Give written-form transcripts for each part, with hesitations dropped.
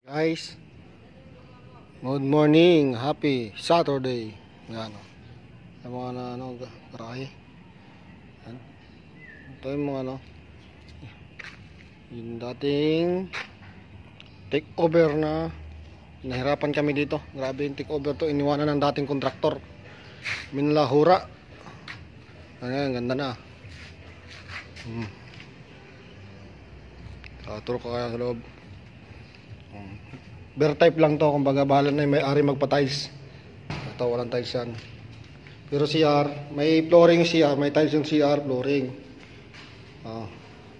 Guys, good morning, happy Saturday. Yan o. Yung mga garahe. Yan. Ito yung mga yung dating take over na nahirapan kami dito. Grabe yung take over to, iniwanan ng dating kontraktor. Minlahura. Ayan, ganda na. Turo ko kaya sa loob. Bare type lang to, kumbaga bahala na yung may-ari magpa-tiles. Ito walang tiles yan. Pero CR, may flooring CR, may tiles yung CR, flooring.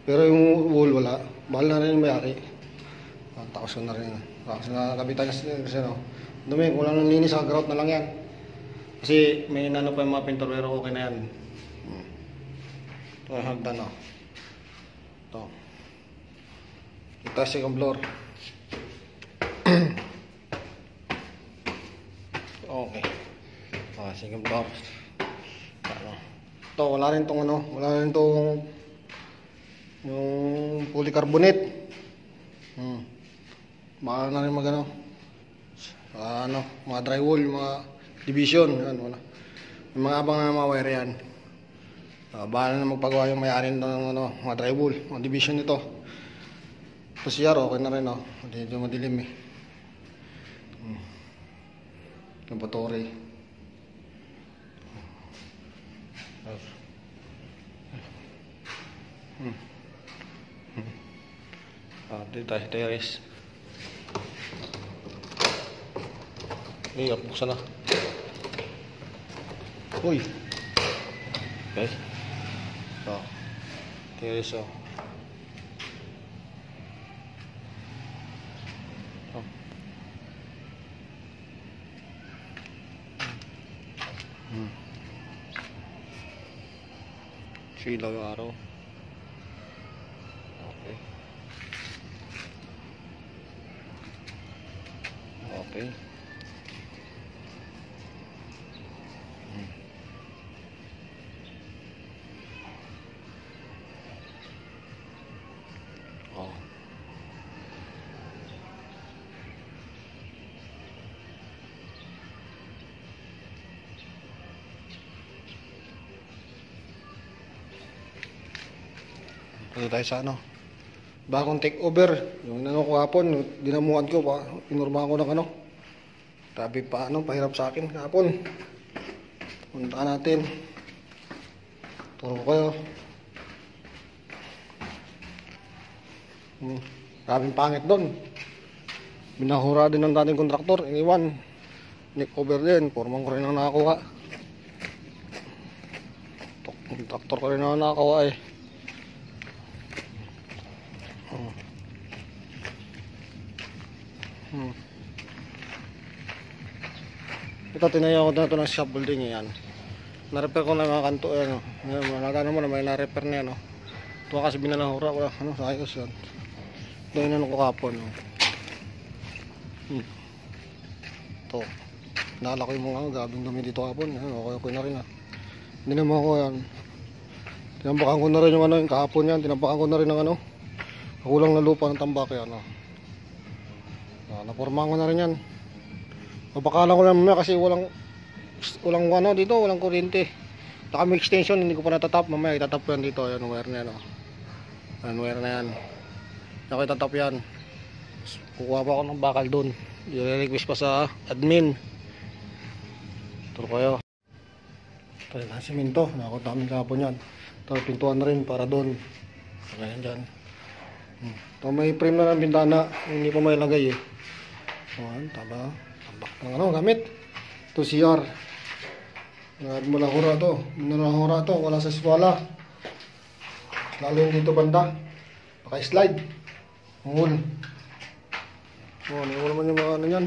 Pero yung wall wala. Bahala na rin yung may-ari. Tapos ko na rin. Tapos na kabitan kasi dumi, kulang ng linis, grout na lang yan. Kasi may nano pa yung mga pintor, pero okay na yan. Ito yung hagdan o. Ito. Ito second floor. Okay. Second floor. Ito, wala rin tong wala rin tong yung polycarbonate. Baka na rin mga drywall, mga division, yan, wala. Yung mga abang na mga wire yan. Bahala na magpagawa yung may-ari ng mga drywall, mga division nito. Tapos CR, okay na rin Medyo madilim eh. Laboratory. Dito tayo sa terrace. Buksan na. Uy. Okay. Terrace Silaw yung araw. Okay. Okay. Dito tayo sa bagong take over. Yung ko hapon, dinamuhan ko pa, pinurmahan ko ng grabe pa pahirap sa akin hapon. Puntaan natin. Turo ko kayo. Grabing pangit doon. Binahura din ng dating kontraktor, iniwan. Take over din, pormang ko rin ang nakakuha. Kontraktor ko rin ang nakakuha eh. Ito, tinayo ko na ito ng scaffolding yan. Na-repair ko na mga kanto nakano mo na may na-repair na yan ito kasi binalahura wala sa ayos yan. Ito yung ko kapon ito naalala ko yung mga gabing dumi dito kapon. Okay na rin hindi naman ako yan. Tinampakan ko na rin yung kahapon yan. Tinampakan ko na rin ng kulang na lupa ng tambak yan napormahan ko na rin yan. Mapakalan ko na mamaya kasi walang dito, walang kuryente. Naka-may extension, hindi ko pa natatap. Mamaya itatap ko yan dito. Ayan, wire na yan Ayan, wire na yan. Ako itatap yan. Kukuha pa ako ng bakal dun. I-request pa sa admin. Turo kayo. Ito yung siminto. Nakakotami kapon yan. Ito, pintuan na rin para dun. Ayan dyan. Ito, may frame na ng bintana. Hindi pa may lagay eh. Ayan, taba. Gamit ito CR malahura to wala sa eskwala lalo yung dito banda paka-slide wall naman yung mga yan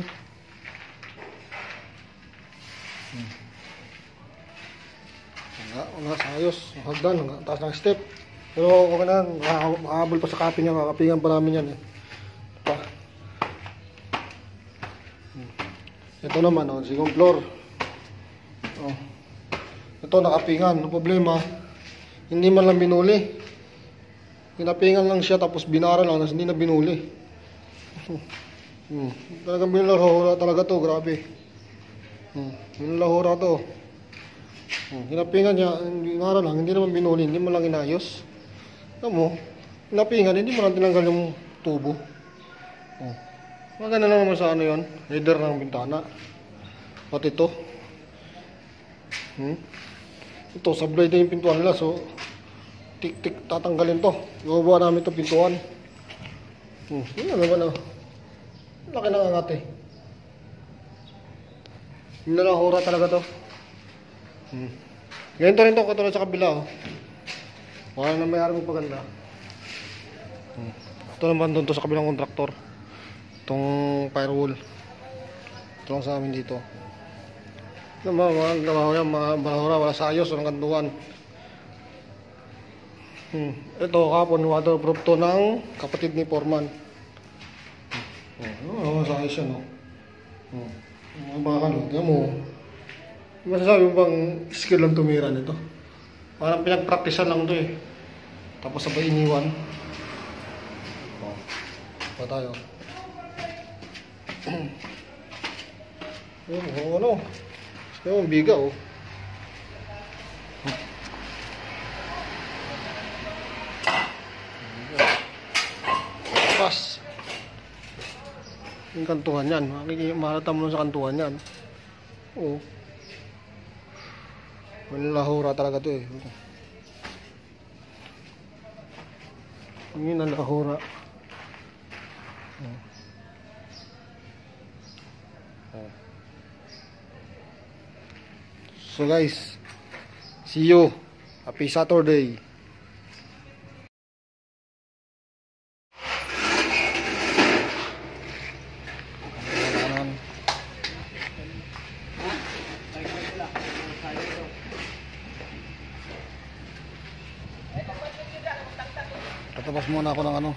wala sa ayos hagdan taas ng step pero okay na makahabol pa sa kapi niya kakapingan pa namin yan Ito naman, second floor. Ito, nakapingan. Ang problema, hindi man lang binuli. Pinapingan lang siya tapos binara lang, hindi na binuli. Talagang binalahura talaga to, grabe. Binalahura to. Hinapingan niya, nga lang, hindi naman binuli, hindi mo lang inayos. Alam mo, hinapingan, hindi mo lang tinanggal yung tubo. Maganda lang naman sa ano yun, header ng bintana. Pati ito. Ito, sablay din yung pintuan nila, so tik-tik tatanggalin to. Iwabuha namin ito pintuan. Yun ano ba na? Laki na angat eh. Binalahura talaga to. Ganito rin to, katulad sa kabila. Wala na may harang magpaganda. Ito naman doon to sa kabilang kontraktor. Itong firewall. Ito lang sa amin dito. Mga balahura, wala sa ayos, walang kanduan. Ito kapon, waterproof to ng kapatid ni Foreman. Sa ayos yan, no? Mga bakal, tignan mo. Masasabi mo bang skill lang tumira nito? Parang pinagpraktisan lang to eh. Tapos sabay iniwan. Pa tayo. Ano? Yung biga oh. Pas. Yung kantuhan yan. Makikita mo sa kantuhan yan. Oo. Manlahura talaga to eh. Yung nalahura. So guys, see you. Happy Saturday. Tatapos muna ako ng ano.